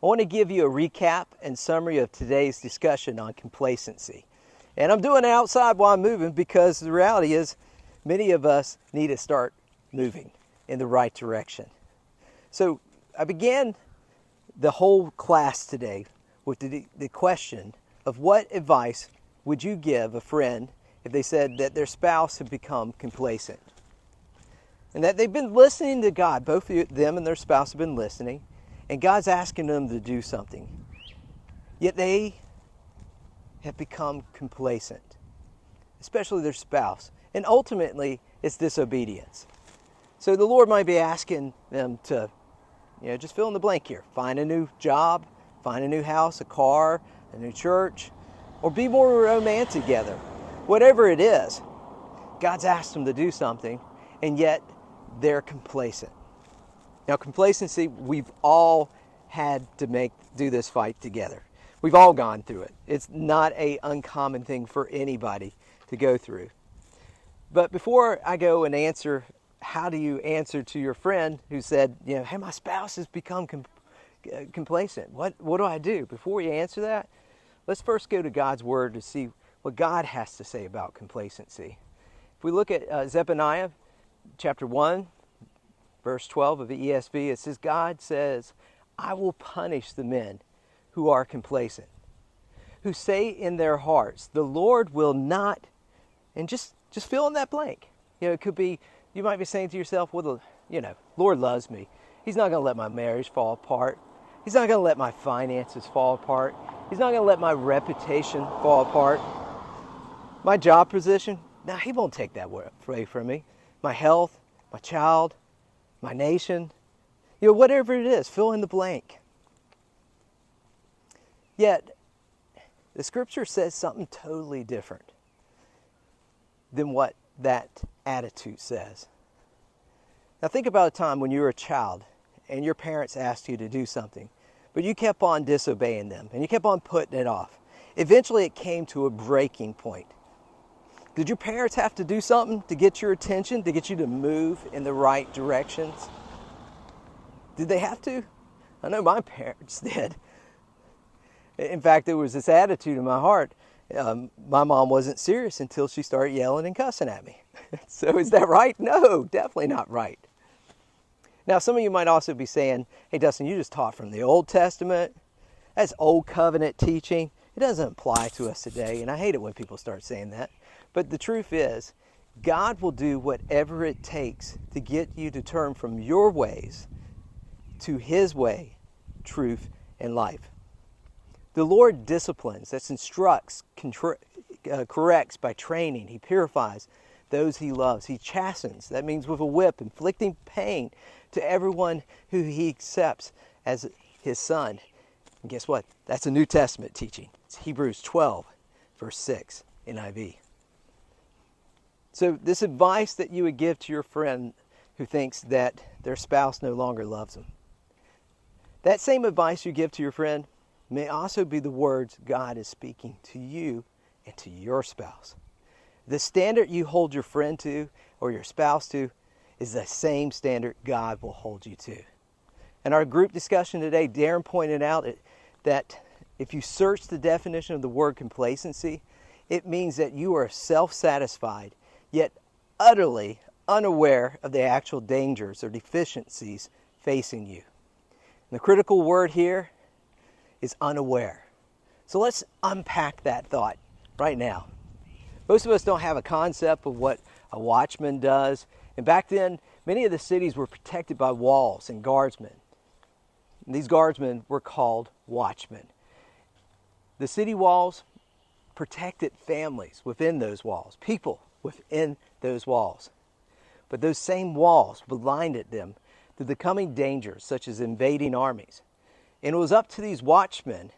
I want to give you a recap and summary of today's discussion on complacency. And I'm doing it outside while I'm moving because the reality is many of us need to start moving in the right direction. So I began the whole class today with the question of what advice would you give a friend if they said that their spouse had become complacent? And that they've been listening to God, both them and their spouse have been listening, and God's asking them to do something. Yet they have become complacent, especially their spouse. And ultimately, it's disobedience. So the Lord might be asking them to, just fill in the blank here. Find a new job, find a new house, a car, a new church, or be more romantic together. Whatever it is, God's asked them to do something, and yet they're complacent. Now, complacency, we've all had to do this fight together. We've all gone through it. It's not an uncommon thing for anybody to go through. But before I go and answer, how do you answer to your friend who said, hey, my spouse has become complacent. What do I do? Before you answer that, let's first go to God's Word to see what God has to say about complacency. If we look at Zephaniah chapter 1, verse 12 of the ESV, it says, God says, I will punish the men who are complacent, who say in their hearts, the Lord will not, and just fill in that blank. It could be, you might be saying to yourself, well, Lord loves me. He's not going to let my marriage fall apart. He's not going to let my finances fall apart. He's not going to let my reputation fall apart. My job position, he won't take that away from me. My health, my child, my nation, whatever it is, fill in the blank. Yet, the scripture says something totally different than what that attitude says. Now think about a time when you were a child and your parents asked you to do something, but you kept on disobeying them and you kept on putting it off. Eventually it came to a breaking point. Did your parents have to do something to get your attention, to get you to move in the right directions? Did they have to? I know my parents did. In fact, there was this attitude in my heart. My mom wasn't serious until she started yelling and cussing at me. So is that right? No, definitely not right. Now, some of you might also be saying, hey, Dustin, you just taught from the Old Testament. That's old covenant teaching. It doesn't apply to us today, and I hate it when people start saying that. But the truth is, God will do whatever it takes to get you to turn from your ways to His way, truth, and life. The Lord disciplines, that instructs, corrects by training. He purifies those He loves. He chastens, that means with a whip, inflicting pain to everyone who He accepts as His son. And guess what? That's a New Testament teaching. It's Hebrews 12, verse 6, NIV. So this advice that you would give to your friend who thinks that their spouse no longer loves them, that same advice you give to your friend may also be the words God is speaking to you and to your spouse. The standard you hold your friend to or your spouse to is the same standard God will hold you to. In our group discussion today, Darren pointed out that if you search the definition of the word complacency, it means that you are self-satisfied, yet utterly unaware of the actual dangers or deficiencies facing you. And the critical word here is unaware. So let's unpack that thought right now. Most of us don't have a concept of what a watchman does. And back then, many of the cities were protected by walls and guardsmen. And these guardsmen were called watchmen. The city walls protected families within those walls, people within those walls. But those same walls blinded them to the coming dangers, such as invading armies. And it was up to these watchmen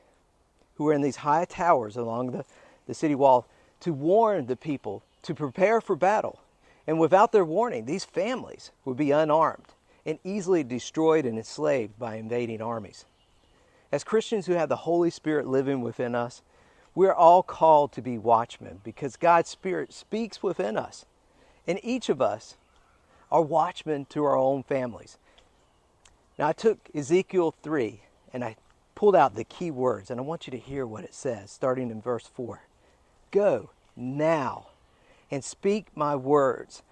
who were in these high towers along the city wall to warn the people to prepare for battle. And without their warning, these families would be unarmed and easily destroyed and enslaved by invading armies. As Christians who have the Holy Spirit living within us, we're all called to be watchmen because God's Spirit speaks within us. And each of us are watchmen to our own families. Now I took Ezekiel 3 and I pulled out the key words, and I want you to hear what it says, starting in verse 4. Go now and speak my words,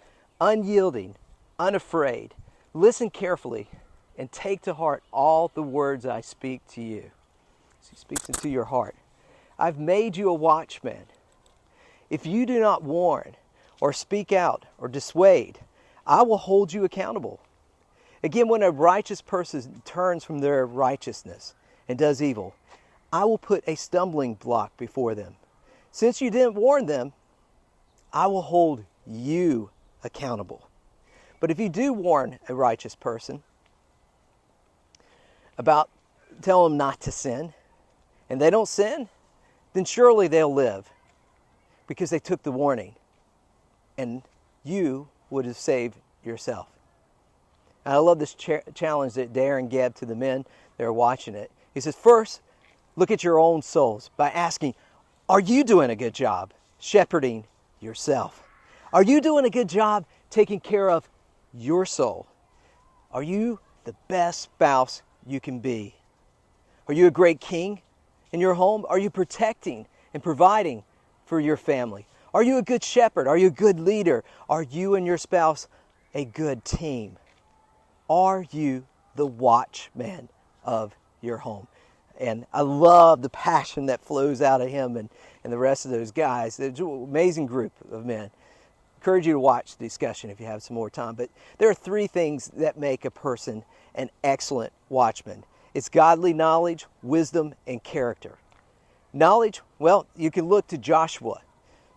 unyielding, unafraid. Listen carefully and take to heart all the words I speak to you. So he speaks into your heart. I've made you a watchman. If you do not warn or speak out or dissuade, I will hold you accountable. Again, when a righteous person turns from their righteousness and does evil, I will put a stumbling block before them. Since you didn't warn them, I will hold you accountable. But if you do warn a righteous person tell them not to sin, and they don't sin, then surely they'll live because they took the warning, and you would have saved yourself. And I love this challenge that Darren gave to the men that are watching it. He says, first, look at your own souls by asking, are you doing a good job shepherding yourself? Are you doing a good job taking care of your soul? Are you the best spouse you can be? Are you a great king in your home? Are you protecting and providing for your family? Are you a good shepherd? Are you a good leader? Are you and your spouse a good team? Are you the watchman of your home? And I love the passion that flows out of him and the rest of those guys. It's an amazing group of men. Encourage you to watch the discussion if you have some more time. But there are three things that make a person an excellent watchman. It's godly knowledge, wisdom, and character. Knowledge, well, you can look to Joshua.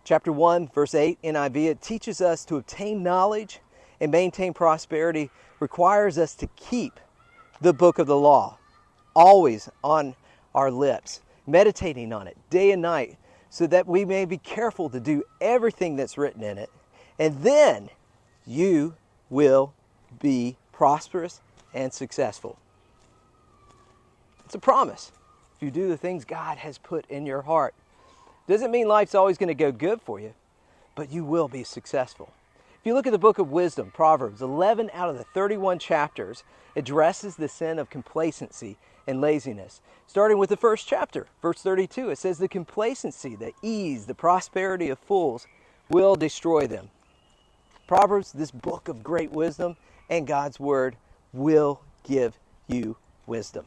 Chapter 1, verse 8, NIV, it teaches us to obtain knowledge and maintain prosperity, requires us to keep the book of the law always on our lips, meditating on it day and night, so that we may be careful to do everything that's written in it. And then you will be prosperous and successful. It's a promise. If you do the things God has put in your heart. Doesn't mean life's always going to go good for you, but you will be successful. If you look at the book of wisdom, Proverbs, 11 out of the 31 chapters addresses the sin of complacency and laziness. Starting with the first chapter, verse 32, it says, the complacency, the ease, the prosperity of fools will destroy them. Proverbs, this book of great wisdom and God's word, will give you wisdom.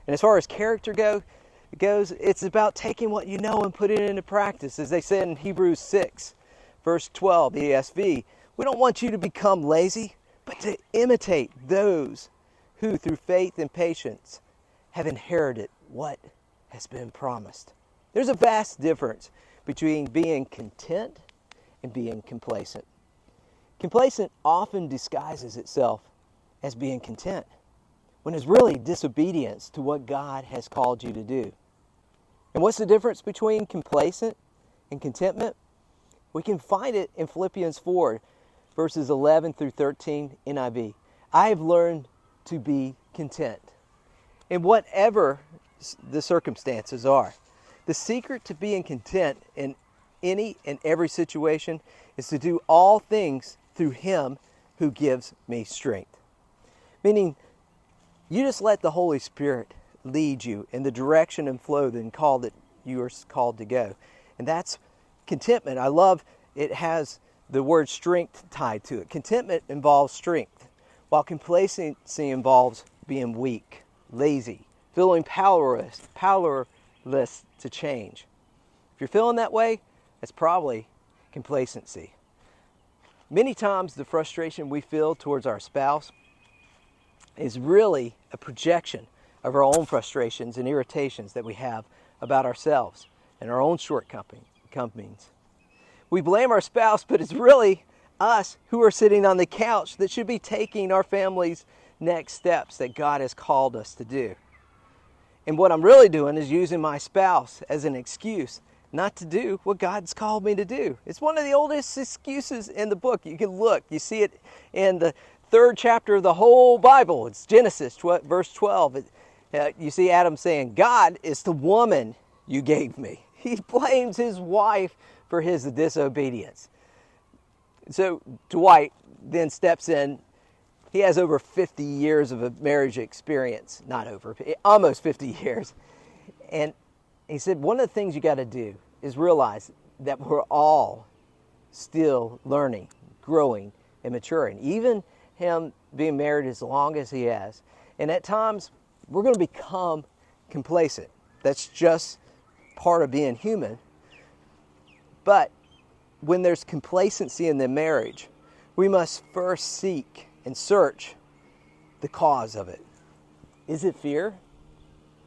And as far as character goes, it's about taking what you know and putting it into practice. As they said in Hebrews 6, verse 12, the ESV, we don't want you to become lazy, but to imitate those who through faith and patience have inherited what has been promised. There's a vast difference between being content and being complacent. Complacent often disguises itself as being content, when it's really disobedience to what God has called you to do. And what's the difference between complacent and contentment? We can find it in Philippians 4, verses 11 through 13 NIV. I have learned to be content in whatever the circumstances are. The secret to being content in any and every situation is to do all things through Him who gives me strength. Meaning, you just let the Holy Spirit lead you in the direction and flow that you are called to go. And that's contentment. I love it has the word strength tied to it. Contentment involves strength, while complacency involves being weak, lazy, feeling powerless to change. If you're feeling that way, that's probably complacency. Many times the frustration we feel towards our spouse is really a projection of our own frustrations and irritations that we have about ourselves and our own shortcomings. We blame our spouse, but it's really us who are sitting on the couch that should be taking our family's next steps that God has called us to do. And what I'm really doing is using my spouse as an excuse not to do what God's called me to do. It's one of the oldest excuses in the book. You can look, you see it in the 3rd chapter of the whole Bible. It's Genesis, verse 12. You see Adam saying, God is the woman you gave me. He blames his wife for his disobedience. So Dwight then steps in He has over 50 years of a marriage experience. Not over, almost 50 years. And he said, one of the things you got to do is realize that we're all still learning, growing, and maturing. Even him being married as long as he has. And at times, we're going to become complacent. That's just part of being human. But when there's complacency in the marriage, we must first seek and search the cause of it. Is it fear?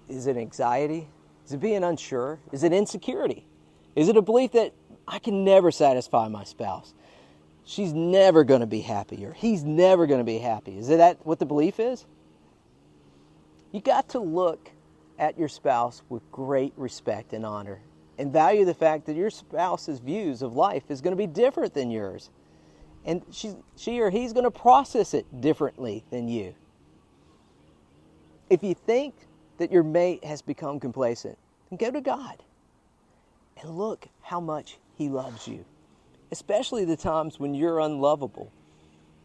Is it anxiety? Is it being unsure? Is it insecurity? Is it a belief that I can never satisfy my spouse? She's never going to be happy, or he's never going to be happy. Is that what the belief is? You got to look at your spouse with great respect and honor, and value the fact that your spouse's views of life is going to be different than yours. And she or he's going to process it differently than you. If you think that your mate has become complacent, then go to God and look how much he loves you, especially the times when you're unlovable.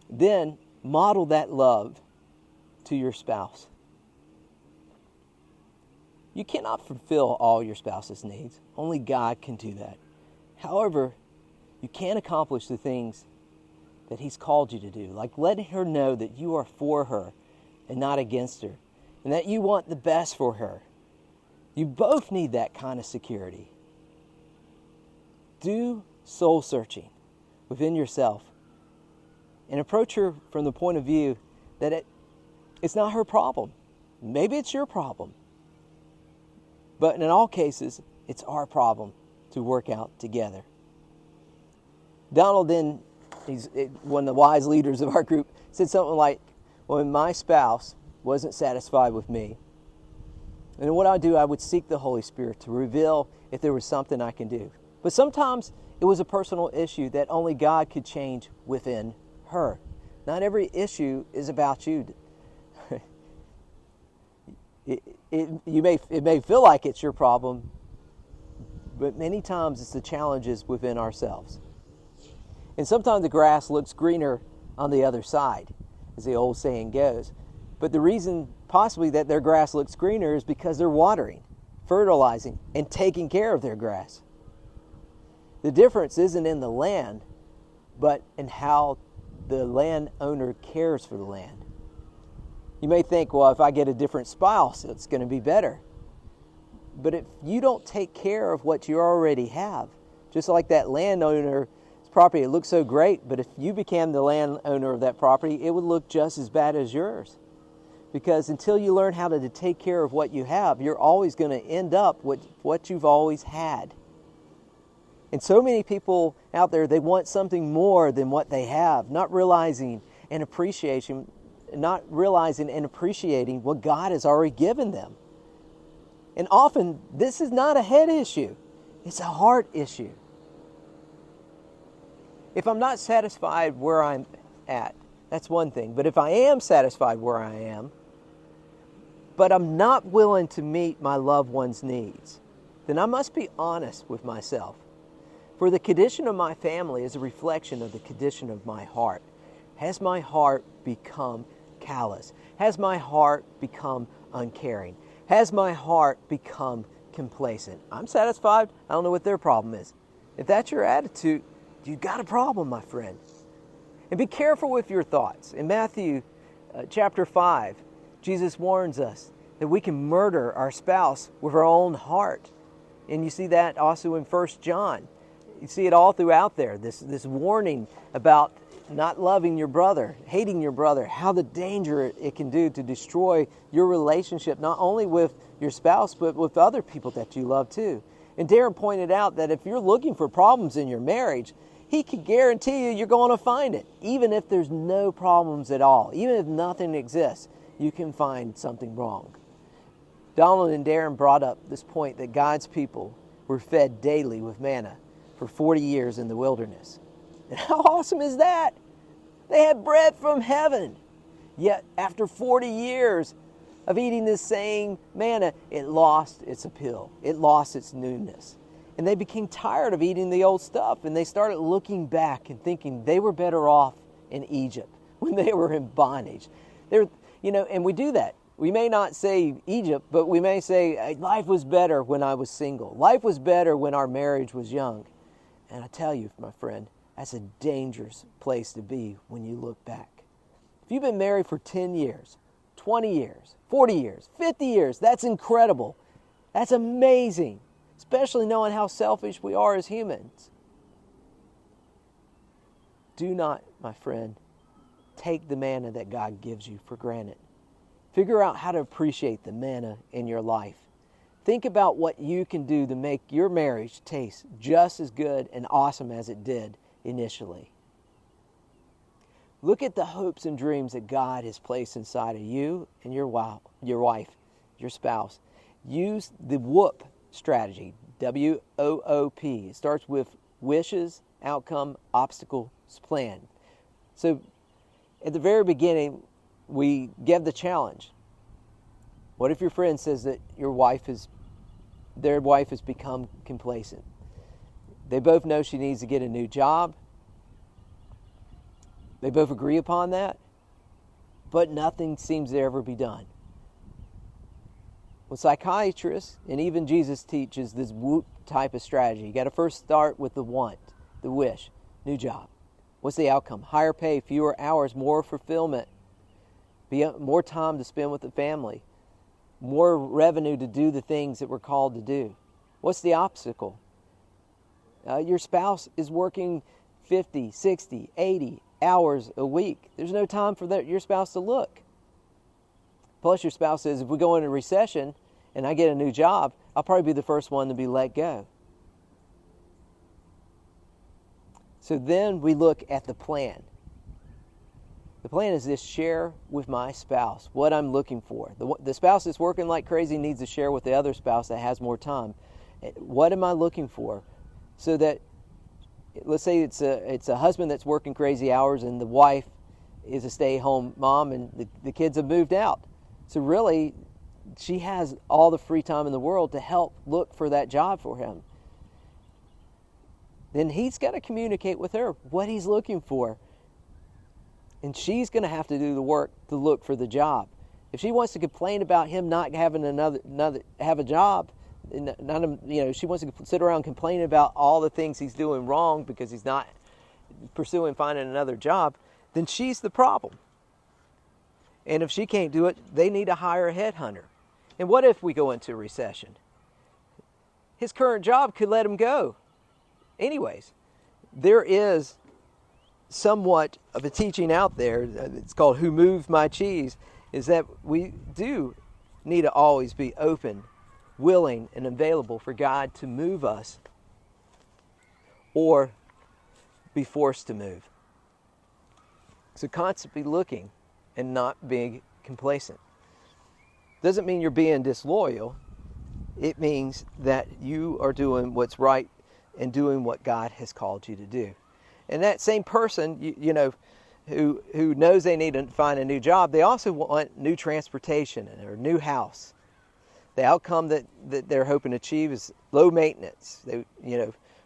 Then model that love to your spouse. You cannot fulfill all your spouse's needs. Only God can do that. However, you can accomplish the things that he's called you to do, like letting her know that you are for her and not against her, and that you want the best for her. You both need that kind of security. Do soul searching within yourself and approach her from the point of view that it's not her problem. Maybe it's your problem. But in all cases, it's our problem to work out together. Donald, then, he's one of the wise leaders of our group, said something like, when my spouse wasn't satisfied with me, and what I would seek the Holy Spirit to reveal if there was something I can do. But sometimes it was a personal issue that only God could change within her. Not every issue is about you. It may feel like it's your problem, but many times it's the challenges within ourselves. And sometimes the grass looks greener on the other side, as the old saying goes. But the reason possibly that their grass looks greener is because they're watering, fertilizing, and taking care of their grass. The difference isn't in the land, but in how the landowner cares for the land. You may think, well, if I get a different spouse, it's going to be better. But if you don't take care of what you already have, just like that landowner's property, it looks so great, but if you became the landowner of that property, it would look just as bad as yours. Because until you learn how to take care of what you have, you're always going to end up with what you've always had. And so many people out there, they want something more than what they have, not realizing and appreciating what God has already given them. And often, this is not a head issue. It's a heart issue. If I'm not satisfied where I'm at, that's one thing. But if I am satisfied where I am, but I'm not willing to meet my loved one's needs, then I must be honest with myself. For the condition of my family is a reflection of the condition of my heart. Has my heart become callous? Has my heart become uncaring? Has my heart become complacent? I'm satisfied. I don't know what their problem is. If that's your attitude, you got a problem, my friend. And be careful with your thoughts. In Matthew chapter 5, Jesus warns us that we can murder our spouse with our own heart. And you see that also in 1 John. You see it all throughout there, this warning about not loving your brother, hating your brother, how the danger it can do to destroy your relationship, not only with your spouse, but with other people that you love too. And Darren pointed out that if you're looking for problems in your marriage, he can guarantee you're going to find it. Even if there's no problems at all, even if nothing exists, you can find something wrong. Donald and Darren brought up this point that God's people were fed daily with manna for 40 years in the wilderness. And how awesome is that? They had bread from heaven. Yet after 40 years of eating this same manna, it lost its appeal. It lost its newness. And they became tired of eating the old stuff, and they started looking back and thinking they were better off in Egypt when they were in bondage. And we do that. We may not say Egypt, but we may say life was better when I was single. Life was better when our marriage was young. And I tell you, my friend, that's a dangerous place to be when you look back. If you've been married for 10 years, 20 years, 40 years, 50 years, that's incredible. That's amazing, especially knowing how selfish we are as humans. Do not, my friend, take the manna that God gives you for granted. Figure out how to appreciate the manna in your life. Think about what you can do to make your marriage taste just as good and awesome as it did initially. Look at the hopes and dreams that God has placed inside of you and your wife, your spouse. Use the WOOP strategy, W-O-O-P. It starts with wishes, outcome, obstacles, plan. So at the very beginning, we give the challenge. What if your friend says that their wife has become complacent? They both know she needs to get a new job. They both agree upon that, but nothing seems to ever be done. Well, psychiatrists and even Jesus teaches this WOOP type of strategy. You got to first start with the want, the wish, new job. What's the outcome? Higher pay, fewer hours, more fulfillment, more time to spend with the family, more revenue to do the things that we're called to do. What's the obstacle? Your spouse is working 50, 60, 80 hours a week. There's no time for your spouse to look. Plus your spouse says, if we go into recession and I get a new job, I'll probably be the first one to be let go. So then we look at the plan. The plan is this: share with my spouse what I'm looking for. The spouse that's working like crazy needs to share with the other spouse that has more time. What am I looking for? So that, let's say it's a husband that's working crazy hours and the wife is a stay-at-home mom and the kids have moved out. So really, she has all the free time in the world to help look for that job for him. Then he's got to communicate with her what he's looking for. And she's going to have to do the work to look for the job. If she wants to complain about him not having have a job, she wants to sit around complaining about all the things he's doing wrong because he's not pursuing finding another job, then she's the problem. And if she can't do it, they need to hire a headhunter. And what if we go into a recession? His current job could let him go. Anyways, there is somewhat of a teaching out there, it's called Who Moved My Cheese, is that we do need to always be open, willing, and available for God to move us or be forced to move. So constantly looking and not being complacent. Doesn't mean you're being disloyal. It means that you are doing what's right and doing what God has called you to do. And that same person, who knows they need to find a new job, they also want new transportation or a new house. The outcome that they're hoping to achieve is low maintenance.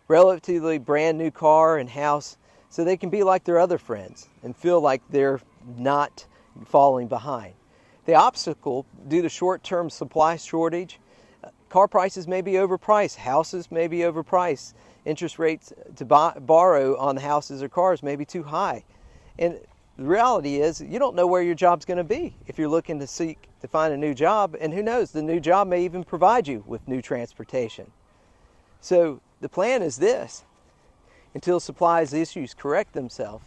Relatively brand new car and house, so they can be like their other friends and feel like they're not falling behind. The obstacle, due to short-term supply shortage, car prices may be overpriced, houses may be overpriced, interest rates to borrow on houses or cars may be too high. And the reality is, you don't know where your job's going to be if you're looking to find a new job, and who knows, the new job may even provide you with new transportation. So the plan is this: until supplies issues correct themselves,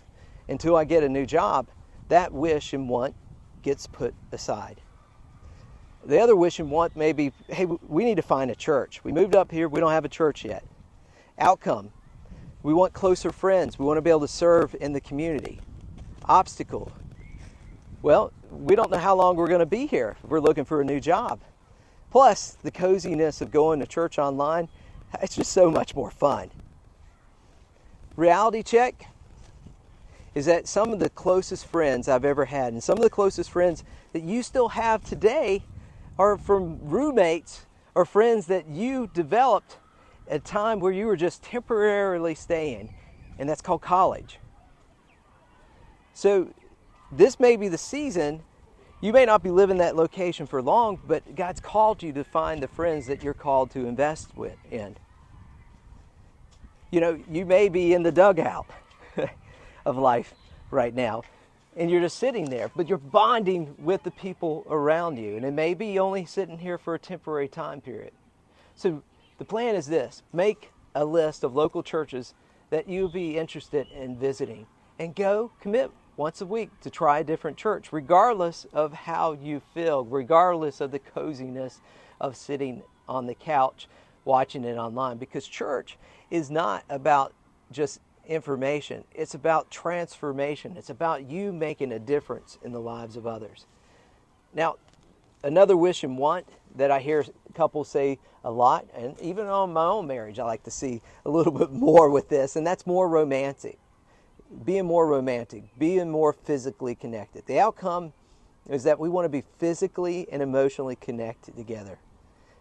until I get a new job, that wish and want gets put aside. The other wish and want may be, hey, we need to find a church. We moved up here, we don't have a church yet. Outcome, we want closer friends. We want to be able to serve in the community. Obstacle, well, we don't know how long we're going to be here. We're looking for a new job. Plus, the coziness of going to church online, it's just so much more fun. Reality check is that some of the closest friends I've ever had, and some of the closest friends that you still have today, are from roommates or friends that you developed at a time where you were just temporarily staying, and that's called college. So this may be the season. You may not be living that location for long, but God's called you to find the friends that you're called to invest in. You know, you may be in the dugout of life right now, and you're just sitting there, but you're bonding with the people around you, and it may be only sitting here for a temporary time period. So the plan is this: make a list of local churches that you'll be interested in visiting, and go commit once a week to try a different church, regardless of how you feel, regardless of the coziness of sitting on the couch watching it online, because church is not about just information. It's about transformation. It's about you making a difference in the lives of others. Now, another wish and want that I hear couples say a lot, and even on my own marriage, I like to see a little bit more with this, and that's more romantic. Being more romantic, being more physically connected. The outcome is that we want to be physically and emotionally connected together.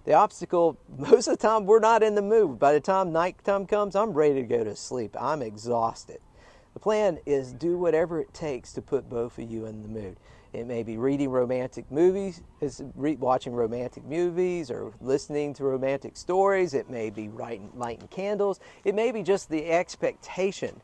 The obstacle, most of the time, we're not in the mood. By the time nighttime comes, I'm ready to go to sleep. I'm exhausted. The plan is do whatever it takes to put both of you in the mood. It may be reading romantic movies, watching romantic movies, or listening to romantic stories. It may be lighting candles. It may be just the expectation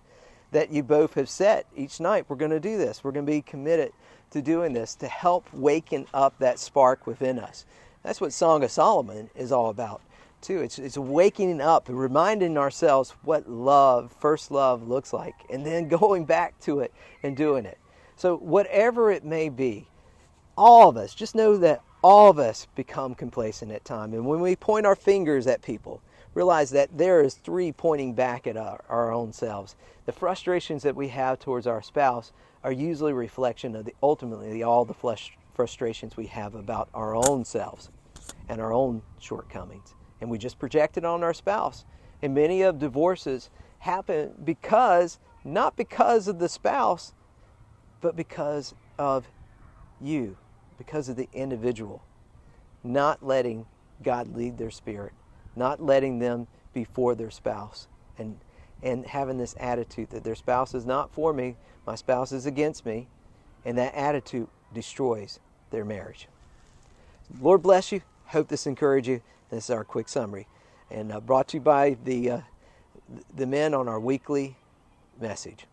that you both have set each night. We're going to do this. We're going to be committed to doing this to help waken up that spark within us. That's what Song of Solomon is all about, too. It's waking up and reminding ourselves what love, first love, looks like, and then going back to it and doing it. So whatever it may be, all of us, just know that all of us become complacent at times. And when we point our fingers at people, realize that there is three pointing back at our own selves. The frustrations that we have towards our spouse are usually a reflection of ultimately all the frustrations we have about our own selves and our own shortcomings. And we just project it on our spouse. And many of divorces happen not because of the spouse, but because of you, because of the individual, not letting God lead their spirit, not letting them be for their spouse, and having this attitude that their spouse is not for me, my spouse is against me, and that attitude destroys their marriage. Lord bless you. Hope this encouraged you. This is our quick summary, and brought to you by the men on our weekly message.